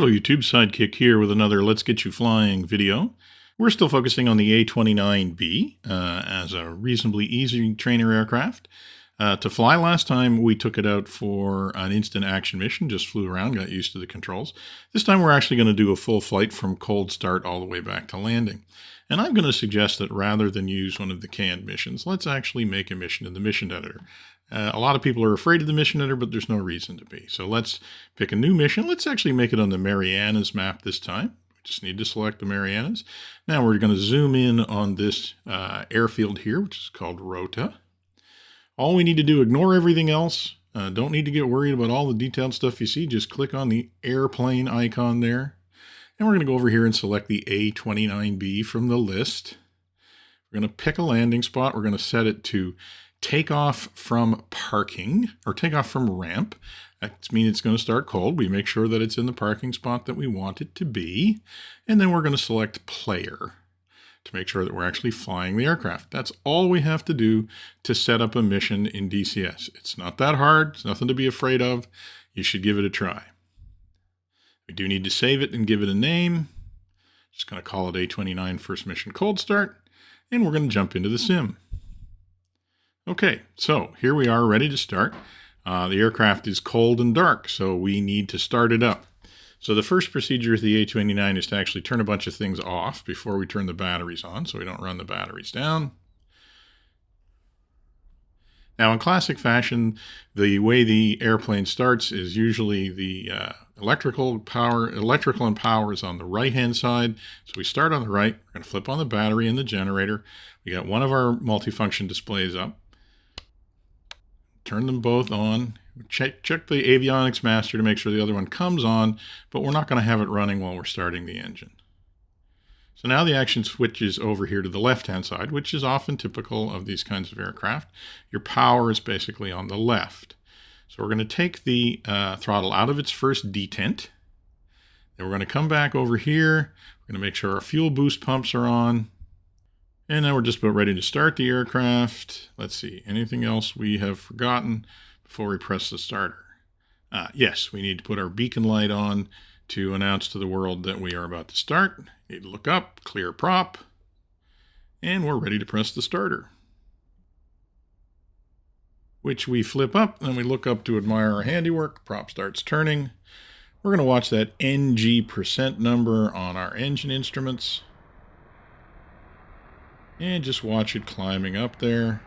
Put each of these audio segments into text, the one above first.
Hello YouTube, Sidekick here with another Let's Get You Flying video. We're still focusing on the A-29B as a reasonably easy trainer aircraft. To fly last time, we took it out for an instant action mission, just flew around, got used to the controls. This time we're actually going to do a full flight from cold start all the way back to landing. And I'm going to suggest that rather than use one of the canned missions, let's actually make a mission in the mission editor. A lot of people are afraid of the mission editor, but there's no reason to be. So let's pick a new mission. Let's actually make it on the Marianas map this time. We just need to select the Marianas. Now we're going to zoom in on this airfield here, which is called Rota. All we need to do, ignore everything else. Don't need to get worried about all the detailed stuff you see. Just click on the airplane icon there. And we're going to go over here and select the A-29B from the list. We're going to pick a landing spot. We're going to set it to take off from parking, or take off from ramp. That means it's going to start cold. We make sure that it's in the parking spot that we want it to be. And then we're going to select player to make sure that we're actually flying the aircraft. That's all we have to do to set up a mission in DCS. It's not that hard. It's nothing to be afraid of. You should give it a try. We do need to save it and give it a name. Just going to call it A-29 First Mission Cold Start. And we're going to jump into the sim. Okay, so here we are ready to start. The aircraft is cold and dark, so we need to start it up. So the first procedure with the A-29 is to actually turn a bunch of things off before we turn the batteries on, so we don't run the batteries down. Now in classic fashion, the way the airplane starts is usually the electrical and power is on the right-hand side. So we start on the right, we're going to flip on the battery and the generator. We got one of our multifunction displays up. Turn them both on. Check the avionics master to make sure the other one comes on, but we're not going to have it running while we're starting the engine. So now the action switches over here to the left-hand side, which is often typical of these kinds of aircraft. Your power is basically on the left. So we're going to take the throttle out of its first detent. Then we're going to come back over here. We're going to make sure our fuel boost pumps are on. And now we're just about ready to start the aircraft. Let's see, anything else we have forgotten before we press the starter? Yes, we need to put our beacon light on to announce to the world that we are about to start. Need to look up, clear prop, and we're ready to press the starter. Which we flip up, and we look up to admire our handiwork. Prop starts turning. We're going to watch that NG% number on our engine instruments. And just watch it climbing up there.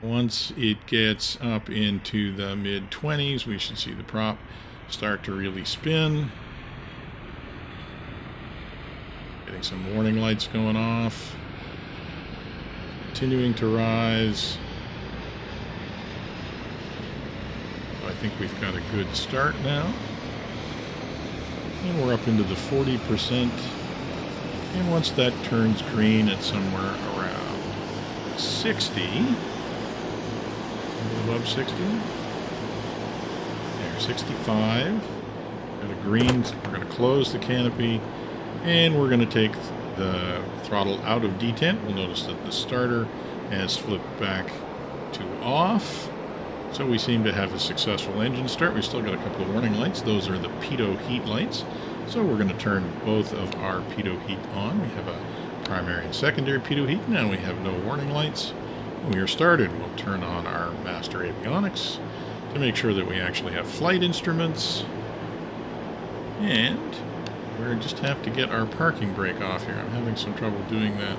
Once it gets up into the mid-20s, we should see the prop start to really spin. Getting some warning lights going off. Continuing to rise. So I think we've got a good start now. And we're up into the 40%. And once that turns green at somewhere around 60, above 60, there, 65, got a green, we're going to close the canopy, and we're going to take the throttle out of detent. We'll notice that the starter has flipped back to off, so we seem to have a successful engine start. We've still got a couple of warning lights. Those are the pitot heat lights. So we're going to turn both of our pitot heat on. We have a primary and secondary pitot heat. Now we have no warning lights. When we are started, we'll turn on our master avionics to make sure that we actually have flight instruments. And we just have to get our parking brake off here. I'm having some trouble doing that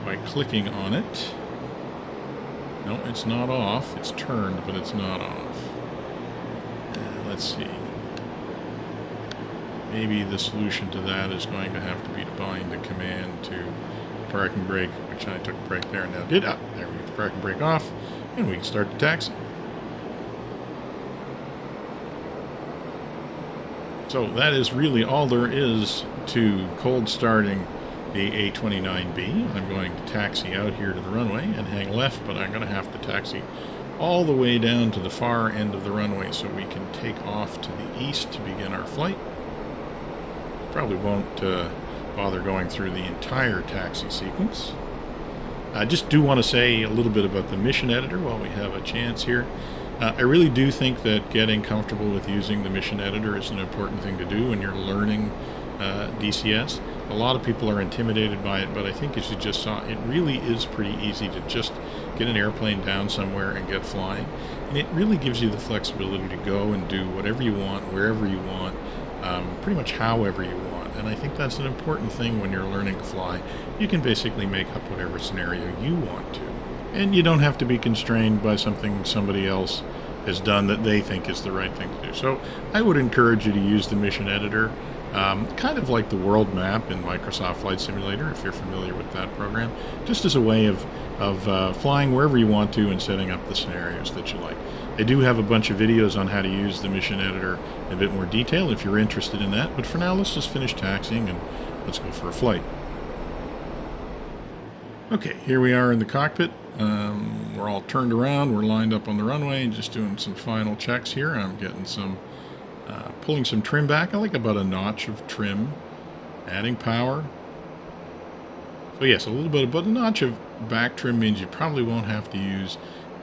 by clicking on it. No, it's not off. It's turned, but it's not off. Let's see. Maybe the solution to that is going to have to be to bind the command to the parking brake, which I took a break there and now did. There we get the parking brake off, and we can start the taxi. So that is really all there is to cold starting the A-29B. I'm going to taxi out here to the runway and hang left, but I'm going to have to taxi all the way down to the far end of the runway so we can take off to the east to begin our flight. Probably won't bother going through the entire taxi sequence. I just do want to say a little bit about the mission editor while we have a chance here. I really do think that getting comfortable with using the mission editor is an important thing to do when you're learning DCS. A lot of people are intimidated by it, but I think, as you just saw, it really is pretty easy to just get an airplane down somewhere and get flying. And it really gives you the flexibility to go and do whatever you want, wherever you want, pretty much however you want. And I think that's an important thing when you're learning to fly. You can basically make up whatever scenario you want to. And you don't have to be constrained by something somebody else has done that they think is the right thing to do. So I would encourage you to use the mission editor, kind of like the world map in Microsoft Flight Simulator, if you're familiar with that program, just as a way of flying wherever you want to and setting up the scenarios that you like. I do have a bunch of videos on how to use the mission editor in a bit more detail if you're interested in that, but for now let's just finish taxiing and let's go for a flight. Okay, here we are in the cockpit. We're all turned around, we're lined up on the runway, just doing some final checks here. I'm getting some, pulling some trim back. I like about a notch of trim, adding power. So yes, a little bit, about a notch of back trim means you probably won't have to use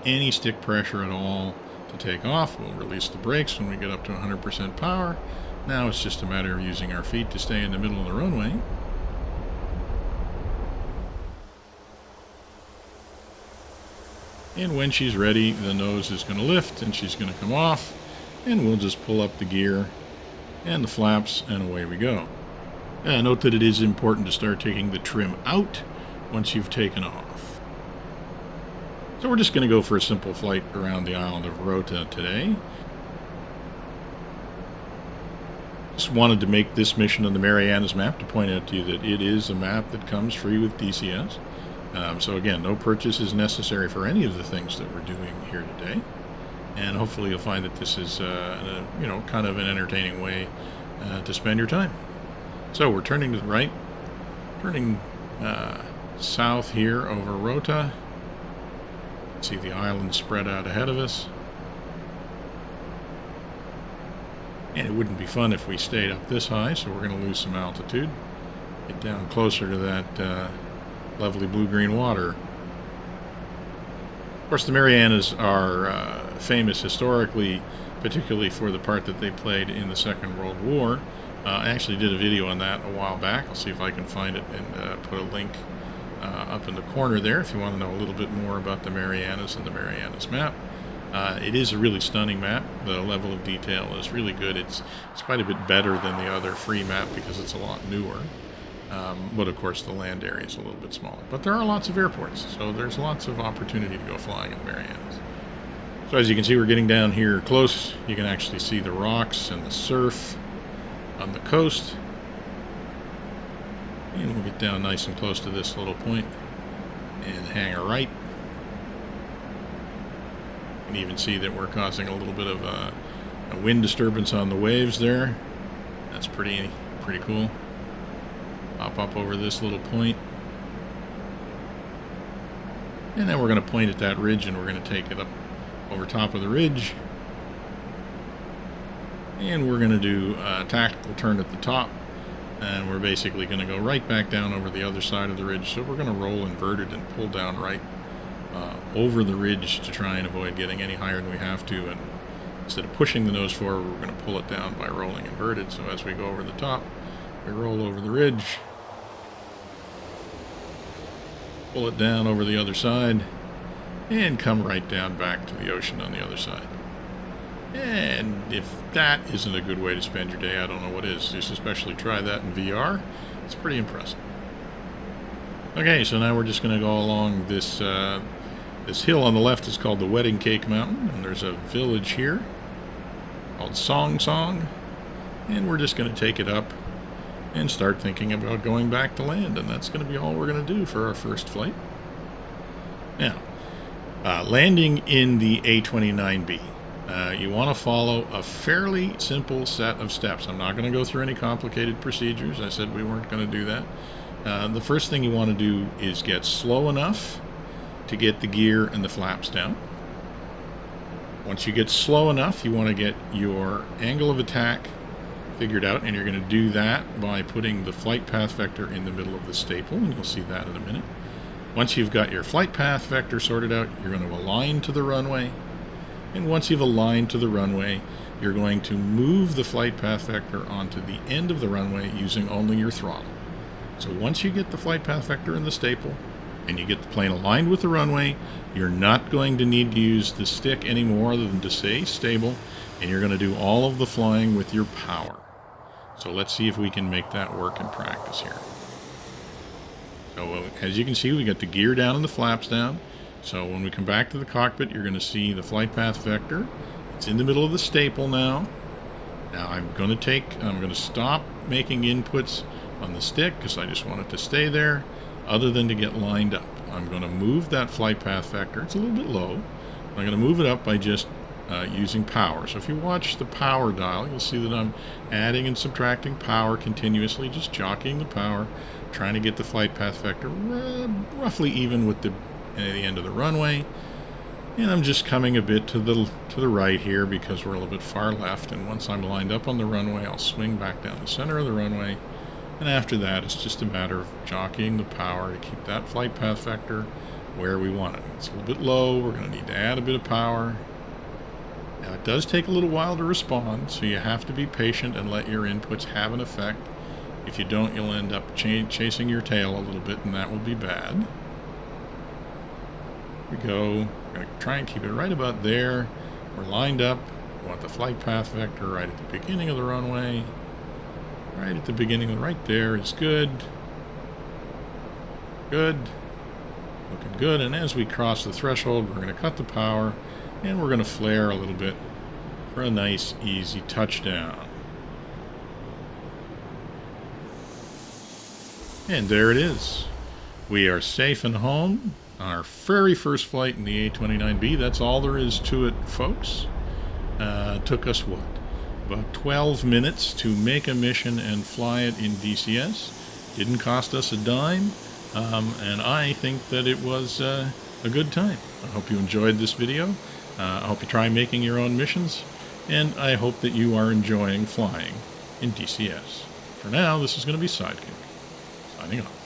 any stick pressure at all to take off. We'll release the brakes when we get up to 100% power. Now it's just a matter of using our feet to stay in the middle of the runway. And when she's ready, the nose is going to lift and she's going to come off, and we'll just pull up the gear and the flaps, and away we go. Note that it is important to start taking the trim out once you've taken off. So we're just going to go for a simple flight around the island of Rota today. Just wanted to make this mission on the Mariana's map to point out to you that it is a map that comes free with DCS. So again, no purchase is necessary for any of the things that we're doing here today, and hopefully you'll find that this is, kind of an entertaining way to spend your time. So we're turning to the right, turning south here over Rota. See the island spread out ahead of us, and it wouldn't be fun if we stayed up this high, so we're going to lose some altitude, get down closer to that lovely blue-green water. Of course, the Marianas are famous historically, particularly for the part that they played in the Second World War. I actually did a video on that a while back. I'll see if I can find it and put a link up in the corner there if you want to know a little bit more about the Marianas and the Marianas map. It is a really stunning map. The level of detail is really good. It's quite a bit better than the other free map because it's a lot newer. But of course the land area is a little bit smaller. But there are lots of airports, so there's lots of opportunity to go flying in the Marianas. So as you can see, we're getting down here close. You can actually see the rocks and the surf on the coast. And we'll get down nice and close to this little point and hang a right. You can even see that we're causing a little bit of a wind disturbance on the waves there. That's pretty cool. Hop up over this little point. And then we're going to point at that ridge, and we're going to take it up over top of the ridge. And we're going to do a tactical turn at the top. And we're basically going to go right back down over the other side of the ridge. So we're going to roll inverted and pull down right over the ridge to try and avoid getting any higher than we have to. And instead of pushing the nose forward, we're going to pull it down by rolling inverted. So as we go over the top, we roll over the ridge, pull it down over the other side, and come right down back to the ocean on the other side. And if that isn't a good way to spend your day, I don't know what is. Just especially try that in VR. It's pretty impressive. Okay, so now we're just going to go along this this hill on the left is called the Wedding Cake Mountain, and there's a village here called Song Song, and we're just going to take it up and start thinking about going back to land, and that's going to be all we're going to do for our first flight. Now, landing in the A-29B. You want to follow a fairly simple set of steps. I'm not going to go through any complicated procedures. I said we weren't going to do that. The first thing you want to do is get slow enough to get the gear and the flaps down. Once you get slow enough, you want to get your angle of attack figured out, and you're going to do that by putting the flight path vector in the middle of the staple, and you'll see that in a minute. Once you've got your flight path vector sorted out, you're going to align to the runway, And once you've aligned to the runway, you're going to move the flight path vector onto the end of the runway using only your throttle. So once you get the flight path vector in the staple and you get the plane aligned with the runway, you're not going to need to use the stick any more other than to stay stable, and you're going to do all of the flying with your power. So let's see if we can make that work in practice here. So as you can see, we got the gear down and the flaps down. So when we come back to the cockpit, you're going to see the flight path vector. It's in the middle of the staple now. Now I'm going to stop making inputs on the stick because I just want it to stay there other than to get lined up. I'm going to move that flight path vector. It's a little bit low. I'm going to move it up by just using power. So if you watch the power dial, you'll see that I'm adding and subtracting power continuously, just jockeying the power, trying to get the flight path vector roughly even with the end of the runway. And I'm just coming a bit to the right here because we're a little bit far left. And once I'm lined up on the runway, I'll swing back down the center of the runway. And after that, it's just a matter of jockeying the power to keep that flight path vector where we want it. It's a little bit low. We're going to need to add a bit of power. Now, it does take a little while to respond, so you have to be patient and let your inputs have an effect. If you don't, you'll end up chasing your tail a little bit, and that will be bad. Here we go. We're going to try and keep it right about there. We're lined up. We want the flight path vector right at the beginning of the runway. Right at the beginning, right there is good. Good. Looking good. And as we cross the threshold, we're going to cut the power, and we're going to flare a little bit for a nice, easy touchdown. And there it is. We are safe and home on our very first flight in the A-29B. That's all there is to it, folks. Took us, what, about 12 minutes to make a mission and fly it in DCS. Didn't cost us a dime, and I think that it was a good time. I hope you enjoyed this video. I hope you try making your own missions, and I hope that you are enjoying flying in DCS. For now, this is going to be Sidekick, signing off.